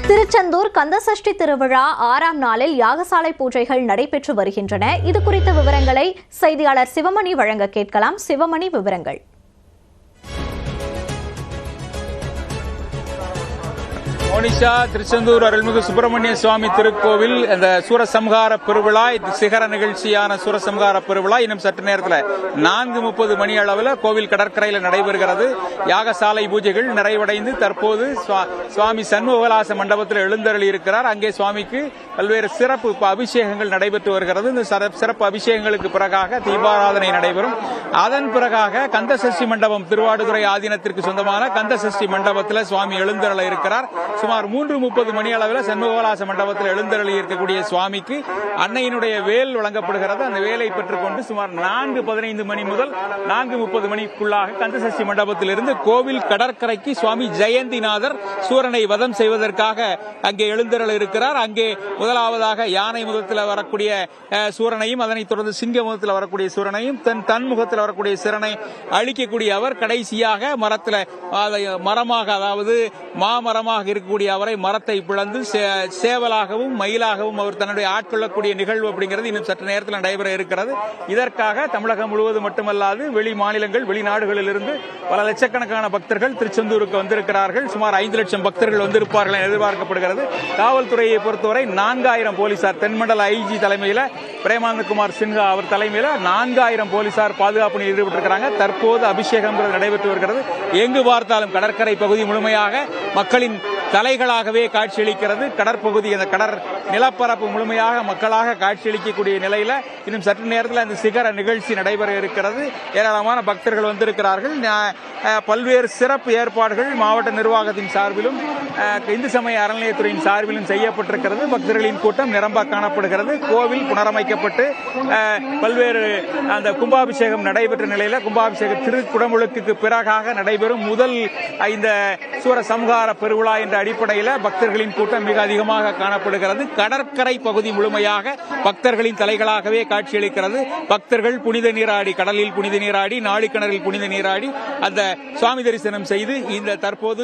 திருச்செந்தூர் கந்தசஷ்டி திருவிழா 6ஆம் நாளில் யாகசாலை பூஜைகள் நடைபெற்று வருகின்றன. இது குறித்த விவரங்களை செய்தியாளர் சிவமணி வழங்க கேட்கலாம். சிவமணி, விவரங்கள். மோனிஷா, திருச்செந்தூர் அருள்மிகு சுப்பிரமணிய சுவாமி திருக்கோவில் இந்த சூரசம்ஹார பெருவிழா, சிகர நிகழ்ச்சியான சூரசம்ஹார பெருவிழா இன்னும் சற்று நேரத்தில் 4:30 மணி அளவில் கோவில் கடற்கரையில் நடைபெறுகிறது. யாகசாலை பூஜைகள் நிறைவடைந்து தற்போது சுவாமி சண்முகவிலாச மண்டபத்தில் எழுந்தருளி இருக்கிறார். அங்கே சுவாமிக்கு பல்வேறு சிறப்பு அபிஷேகங்கள் நடைபெற்று வருகிறது. இந்த சிறப்பு அபிஷேகங்களுக்கு பிறகாக தீபாராதனை நடைபெறும். அதன் பிறகாக கந்தசஷ்டி மண்டபம், திருவாடுதுறை ஆதீனத்திற்கு சொந்தமான கந்தசஷ்டி மண்டபத்தில் சுவாமி எழுந்தருள இருக்கிறார். சுமார் 3:30 மணி அளவில் சண்முகவிலாச மண்டபத்தில் எழுந்தருளி இருக்கக்கூடிய சுவாமிக்கு அன்னையினுடைய வேல் வழங்கப்படுகிறது. அந்த வேலை பெற்றுக்கொண்டு சுமார் 4:15 மணி முதல் 4:30 மணிக்குள்ளாக கந்தசஷ்டி மண்டபத்திலிருந்து கோவில் கடற்கரைக்கு சுவாமி ஜெயந்திநாதர் சூரனை வதம் செய்வதற்காக அங்கே எழுந்தருள இருக்கிறார். அங்கே முதலாவதாக யானை முகத்தில் வரக்கூடிய சூரனையும், அதனைத் தொடர்ந்து சிங்க முகத்தில் வரக்கூடிய சூரனையும், தன் முகத்தில் வரக்கூடிய சூரனை அழிக்கக்கூடிய அவர் கடைசியாக மரமாக, அதாவது மாமரமாக இருக்கக்கூடிய அவரை மரத்தை பிளந்து சேவலாகவும் மயிலாகவும் அவர் தன்னுடைய ஆட்கொள்ளக்கூடிய நிகழ்வு அப்படிங்கிறது இன்னும் சற்று நேரத்தில் நடைபெற இருக்கிறது. இதற்காக தமிழகம் முழுவதும் மட்டுமல்லாது வெளி மாநிலங்கள், வெளிநாடுகளில் இருந்து பல லட்சக்கணக்கான பக்தர்கள் திருச்செந்தூருக்கு வந்திருக்கிறார்கள். சுமார் 5 லட்சம் பக்தர்கள் வந்திருப்பார்கள் என எதிர்பார்க்கப்படுகிறது. காவல்துறையை பொறுத்தவரை 4000 போலீசார், தென்மண்டல ஐஜி தலைமையில் பிரேமானந்தகுமார் சின்ஹா அவர் தலைமையில் 4000 போலீசார் பாதுகாப்பு ஈடுபட்டிருக்கிறாங்க. தற்போது அபிஷேகம் நடைபெற்று வருகிறது. எங்கு பார்த்தாலும் கடற்கரை பகுதி முழுமையாக மக்களின் தலைகளாகவே காட்சியளிக்கிறது. கடற்பகுதி, அந்த கடற் நிலப்பரப்பு முழுமையாக மக்களாக காட்சியளிக்கக்கூடிய நிலையில் இன்னும் சற்று நேரத்தில் அந்த சிகர நிகழ்ச்சி நடைபெற இருக்கிறது. ஏராளமான பக்தர்கள் வந்திருக்கிறார்கள். பல்வேறு சிறப்பு ஏற்பாடுகள் மாவட்ட நிர்வாகத்தின் சார்பிலும் இந்து சமய அறநிலையத்துறையின் சார்பிலும் செய்யப்பட்டிருக்கிறது. பக்தர்களின் கூட்டம் நிரம்ப காணப்படுகிறது. கோவில் புனரமைக்கப்பட்டு பல்வேறு அந்த கும்பாபிஷேகம் நடைபெற்ற நிலையில் கும்பாபிஷேக திருக்குடமுழுக்கு பிறகாக நடைபெறும் முதல் இந்த சூரசம்ஹார பெருவிழா என்ற அடிப்படையில் பக்தர்களின் கூட்டம் மிக அதிகமாக காணப்படுகிறது. கடற்கரை பகுதி முழுமையாக பக்தர்களின் தலைகளாகவே காட்சியளிக்கிறது. பக்தர்கள் புனித நீராடி, கடலில் புனித நீராடி, நாளிக்கிணறில் புனித நீராடி அந்த சுவாமி தரிசனம் செய்து இந்த தற்போது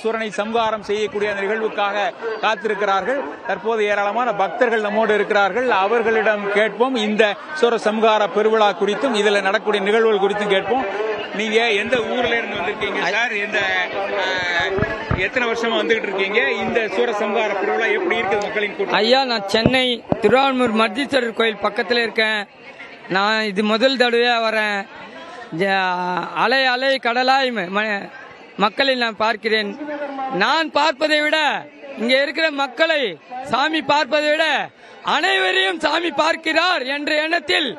சூரனை சம்ஹாரம் செய்யக்கூடிய அந்த நிகழ்வுக்காக காத்திருக்கிறார்கள். தற்போது ஏராளமான பக்தர்கள் நம்மோடு இருக்கிறார்கள். அவர்களிடம் கேட்போம் இந்த சூரசம்ஹார பெருவிழா குறித்தும் இதில் நடக்கக்கூடிய நிகழ்வுகள் குறித்தும் கேட்போம். நீங்க எந்த ஊர்ல இருந்து வந்திருக்கீங்க சார்? எத்தனை வருஷமா வந்துகிட்டு இருக்கீங்க? இந்த சூரசம்ஹார பெருவிழா எப்படி இருக்குது மக்களின் கூட்டம்? ஐயா, நான் சென்னை திருவான்மூர் மர்தீஸ்வரர் கோயில் பக்கத்தில் இருக்கேன். நான் இது முதல் தடவையாக வரேன். அலை அலை கடலாய் மக்களை நான் பார்க்கிறேன். நான் பார்ப்பதை விட, இங்கே இருக்கிற மக்களை சாமி பார்ப்பதை விட அனைவரையும் சாமி பார்க்கிறார் என்ற எண்ணத்தில்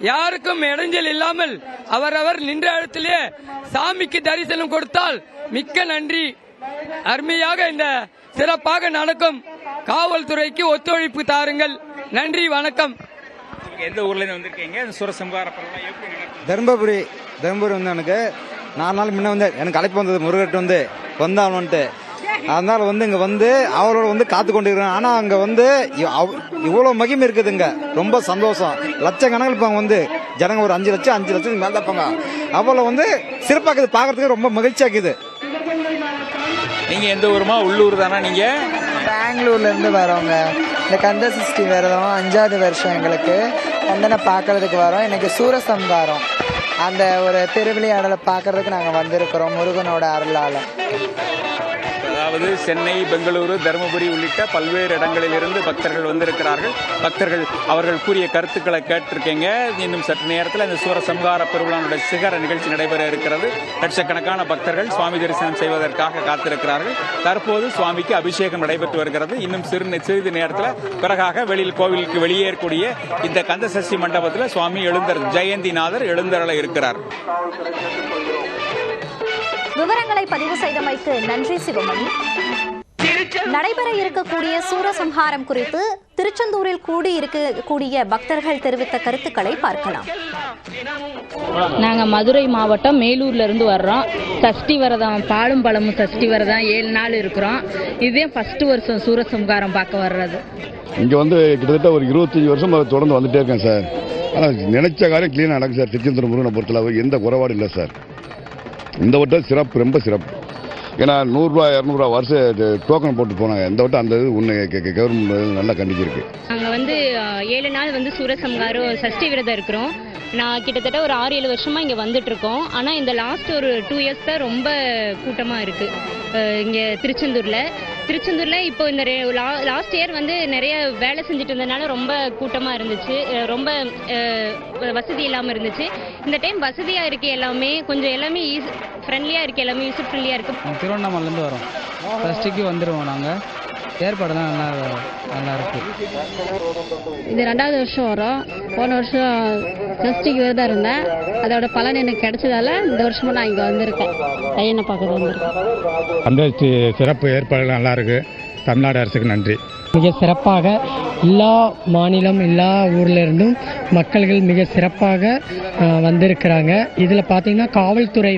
யாருக்கும் இடைஞ்சல் இல்லாமல் அவரவர் நின்ற இடத்திலே சாமிக்கு தரிசனம் கொடுத்தால் மிக்க நன்றி. அருமையாக இந்த சிறப்பாக நடக்கும். காவல்துறைக்கு ஒத்துழைப்பு தாருங்கள். நன்றி, வணக்கம். எந்த ஊர்ல வந்திருக்கீங்க? சூரசம்ஹார பெருவிழா எப்படி நடக்கும்? தர்மபுரி வந்து எனக்கு 4 நாள் முன்ன வந்து எனக்கு அழைப்பு வந்தது. முருகட்டு வந்தாவன்ட்டு அதனால இங்கே அவரோட காத்து கொண்டு இருக்கிறேன். ஆனால் அங்கே இவ்வளோ மகிமை இருக்குதுங்க. ரொம்ப சந்தோஷம். லட்சக்கணக்கில் இருப்பாங்க ஜனங்க ஒரு 5 லட்சத்துக்கு மேலே இருப்பாங்க. அவ்வளோ சிறப்பாக பார்க்கறதுக்கு ரொம்ப மகிழ்ச்சியாக இருக்குது. நீங்க எந்த ஊருமா? உள்ளூர் தானா நீங்க? பெங்களூர்ல இருந்து வரவங்க. இந்த கந்தசஷ்டி விரதம் 5வது வருஷம் எங்களுக்கு பார்க்கறதுக்கு வரோம். எனக்கு சூரசம்ஹாரம் அந்த ஒரு திருவிளையாடலை பார்க்கறதுக்கு நாங்கள் வந்திருக்கிறோம் முருகனோட அருளால். அதாவது சென்னை, பெங்களூரு, தருமபுரி உள்ளிட்ட பல்வேறு இடங்களில் இருந்து பக்தர்கள் வந்திருக்கிறார்கள். பக்தர்கள் அவர்கள் கூறிய கருத்துக்களை கேட்டிருக்கீங்க. இன்னும் சற்று நேரத்தில் இந்த சூரசம்ஹார பெருவிழாவுடைய சிகர நிகழ்ச்சி நடைபெற இருக்கிறது. லட்சக்கணக்கான பக்தர்கள் சுவாமி தரிசனம் செய்வதற்காக காத்திருக்கிறார்கள். தற்போது சுவாமிக்கு அபிஷேகம் நடைபெற்று வருகிறது. இன்னும் சிறிது நேரத்தில் பிறகாக கோவிலுக்கு வெளியேறக்கூடிய இந்த கந்தசஷ்டி மண்டபத்தில் சுவாமி ஜெயந்திநாதர் எழுந்தருள இருக்கிறார். விவரங்களை பதிவு செய்தமைக்கு நன்றி சிவமணி. நடைபெற இருக்கக்கூடிய சூரசம்ஹாரம் குறித்து திருச்செந்தூரில் கூடியிருக்கக்கூடிய பக்தர்கள் தெரிவித்த கருத்துக்களை பார்க்கலாம். நாங்கள் மதுரை மாவட்டம் மேலூர்ல இருந்து வர்றோம். சஷ்டி விரதம், பாலும் பழமும் சஷ்டி விரதம் 7 நாள் இருக்கிறோம். இதே ஃபர்ஸ்ட் வருஷம் சூரசம்ஹாரம் பார்க்க வர்றது. இங்கே கிட்டத்தட்ட ஒரு 25 வருஷம் தொடர்ந்து வந்துட்டே இருக்கேன் சார். ஆனால் நினைச்ச காரியம் கிளீனாக நடக்கும் சார். திருச்செந்தூர் முருகனை பொறுத்தளவு எந்த குறைபாடு இல்லை சார். இந்த வட்டம் சிறப்பு, ரொம்ப சிறப்பு. ஏன்னா 100 200 வருஷம் டோக்கன் போட்டு போனாங்க. இந்த வட்டம் அந்த இது ஒன்று கவர்மெண்ட் நல்லா கண்டிச்சிருக்கு. நாங்கள் 7 நாள் சூரசம்ஹாரம் சஷ்டி விரதம் இருக்கிறோம். நான் கிட்டத்தட்ட ஒரு 6-7 வருஷமாக இங்கே வந்துட்டுருக்கோம். ஆனால் இந்த லாஸ்ட் ஒரு 2 இயர்ஸ் தான் ரொம்ப கூட்டமாக இருக்குது இங்கே திருச்செந்தூரில். இப்போ இந்த லாஸ்ட் இயர் நிறைய வேலை செஞ்சுட்டு இருந்ததுனால ரொம்ப கூட்டமாக இருந்துச்சு, ரொம்ப வசதி இல்லாமல் இருந்துச்சு. இந்த டைம் வசதியாக இருக்குது, எல்லாமே ஃப்ரெண்ட்லியாக இருக்குது, எல்லாமே யூசர் ஃப்ரெண்ட்லியாக இருக்குது. திருவண்ணாமலேருந்து வரோம், சஷ்டிக்கு வந்துடுவோம். நாங்கள் ஏற்பாடுலாம் நல்லா இருக்கு. இது 2வது வருஷம் வரோம். போன வருஷம் சஷ்டிக்கு விரதம் இருந்தேன், அதோட பலன் எனக்கு கிடைச்சதால இந்த வருஷமும் நான் இங்கே வந்திருக்கேன், பையனை பார்க்க வந்திருக்கேன். அந்த சிறப்பு ஏற்பாடுகள் நல்லா இருக்கு. தமிழ்நாடு அரசுக்கு நன்றி. மிக சிறப்பாக எல்லா மாநிலம் எல்லா ஊர்ல இருந்தும் மக்கள்கள் மிக சிறப்பாக வந்திருக்கிறாங்க. இதில் பார்த்தீங்கன்னா காவல்துறை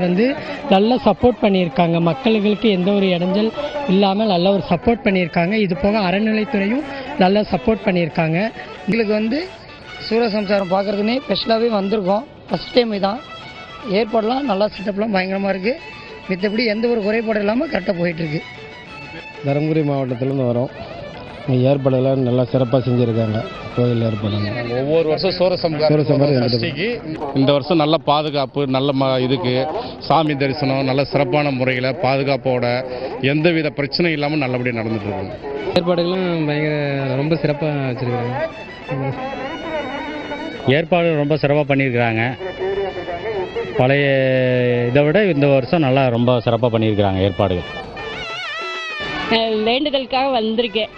நல்லா சப்போர்ட் பண்ணியிருக்காங்க, மக்களுக்கு எந்த ஒரு இடைஞ்சல் இல்லாமல் நல்ல ஒரு சப்போர்ட் பண்ணியிருக்காங்க. இது போக அறநிலைத்துறையும் நல்லா சப்போர்ட் பண்ணியிருக்காங்க. எங்களுக்கு சூரசம்ஹாரம் பார்க்குறதுனே ஸ்பெஷலாகவே வந்திருக்கோம். ஃபஸ்ட் டைம் தான். ஏற்பாடுலாம் நல்லா செட்டப்லாம் பயங்கரமாக இருக்குது. மித்தபடி எந்த ஒரு குறைபாடு இல்லாமல் கரெக்டாக போயிட்டுருக்கு. தருமபுரி மாவட்டத்திலேருந்து வரோம். ஏற்பாடுலாம் நல்லா சிறப்பாக செஞ்சுருக்காங்க. கோயில் ஏற்பாடுங்க ஒவ்வொரு வருஷம் சூரசம்ஹாரம் சஷ்டிக்கு இந்த வருஷம் நல்ல பாதுகாப்பு, நல்ல இதுக்கு சாமி தரிசனம் நல்ல சிறப்பான முறையில் பாதுகாப்போட எந்தவித பிரச்சனையும் இல்லாமல் நல்லபடியாக நடந்துட்டு இருக்காங்க. ஏற்பாடுகளும் ரொம்ப சிறப்பாக வச்சுருக்காங்க. ஏற்பாடு ரொம்ப சிறப்பாக பண்ணியிருக்கிறாங்க. பழைய இதை விட இந்த வருஷம் நல்லா ரொம்ப சிறப்பாக பண்ணியிருக்கிறாங்க ஏற்பாடுகள். வேண்டுதலுக்காக வந்திருக்கேன்.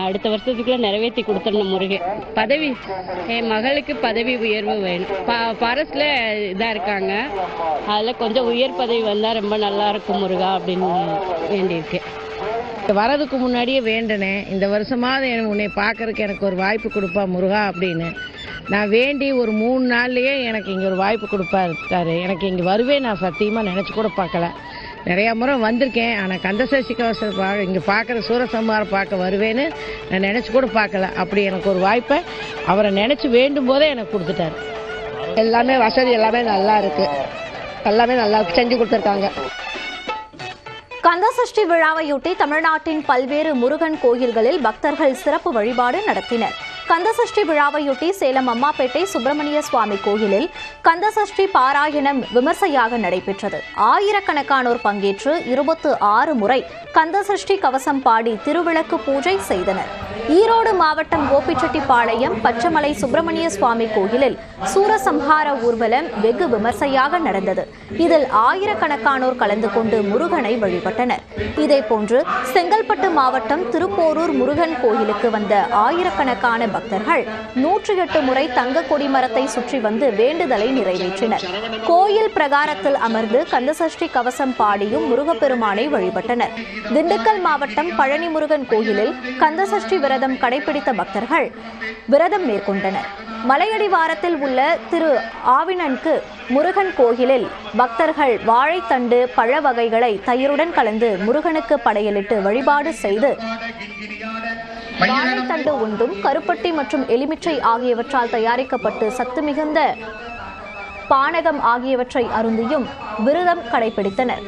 அடுத்த வருஷத்துக்குள்ள நிறைவேற்றி கொடுத்துடணும் முருகன். பதவி என் மகளுக்கு பதவி உயர்வு வேணும். ஃபாரஸ்டில் இதாக இருக்காங்க, அதில் கொஞ்சம் உயர் பதவி வந்தால் ரொம்ப நல்லா இருக்கும் முருகா அப்படின்னு வேண்டியிருக்கேன். வரதுக்கு முன்னாடியே வேண்டினேன், இந்த வருஷமாவது உன்னை பார்க்கறதுக்கு எனக்கு ஒரு வாய்ப்பு கொடுப்பா முருகா அப்படின்னு. நான் வேண்டி ஒரு 3 நாள்லேயே எனக்கு இங்கே ஒரு வாய்ப்பு கொடுப்பாரு. எனக்கு இங்கே வருவேன் நான் சத்தியமாக நினச்சி கூட பார்க்கல. நிறையா முறை வந்திருக்கேன், ஆனால் கந்தசஷ்டி கவசம் இங்கே பார்க்குற சூரசம்ஹாரம் பார்க்க வருவேன்னு நான் நினச்சி கூட பார்க்கல. அப்படி எனக்கு ஒரு வாய்ப்பை அவரை நினச்சி வேண்டும் போதே எனக்கு கொடுத்துட்டாரு. எல்லாமே வசதி எல்லாமே நல்லா இருக்குது, எல்லாமே நல்லா செஞ்சு கொடுத்துருக்காங்க. கந்தசஷ்டி விழாவையொட்டி தமிழ்நாட்டின் பல்வேறு முருகன் கோயில்களில் பக்தர்கள் சிறப்பு வழிபாடு நடத்தினர். கந்தசஷ்டி விழாவையொட்டி சேலம் அம்மாப்பேட்டை சுப்பிரமணிய சுவாமி கோயிலில் கந்தசஷ்டி பாராயணம் விமர்சையாக நடைபெற்றது. ஆயிரக்கணக்கானோர் பங்கேற்று 26 முறை கந்தசஷ்டி கவசம் பாடி திருவிளக்கு பூஜை செய்தனர். ஈரோடு மாவட்டம் கோபிச்செட்டிப்பாளையம் பச்சமலை சுப்பிரமணிய சுவாமி கோயிலில் சூரசம்ஹார ஊர்வலம் வெகு விமர்சையாக நடந்தது. இதில் ஆயிரக்கணக்கானோர் கலந்து கொண்டு முருகனை வழிபட்டனர். இதேபோன்று செங்கல்பட்டு மாவட்டம் திருப்போரூர் முருகன் கோயிலுக்கு வந்த ஆயிரக்கணக்கான பக்தர்கள் 108 முறை தங்க கொடிமரத்தை சுற்றி வந்து வேண்டுதலை நிறைவேற்றினர். கோயில் பிரகாரத்தில் அமர்ந்து கந்தசஷ்டி கவசம் பாடியும் முருகப்பெருமானை வழிபட்டனர். திண்டுக்கல் மாவட்டம் பழனி முருகன் கோயிலில் கந்தசஷ்டி விரதம் கடைபிடித்த பக்தர்கள் விரதம் மேற்கொண்டனர். மலையடிவாரத்தில் உள்ள திரு ஆவினன்கு முருகன் கோயிலில் பக்தர்கள் வாழைத்தண்டு பழ வகைகளை தயிருடன் கலந்து முருகனுக்கு படையலிட்டு வழிபாடு செய்து வாழைத்தண்டு உண்டும் கருப்பட்டி மற்றும் எலுமிச்சை ஆகியவற்றால் தயாரிக்கப்பட்டு சத்து மிகுந்த பானகம் ஆகியவற்றை அருந்தியும் விரதம் கடைபிடித்தனர்.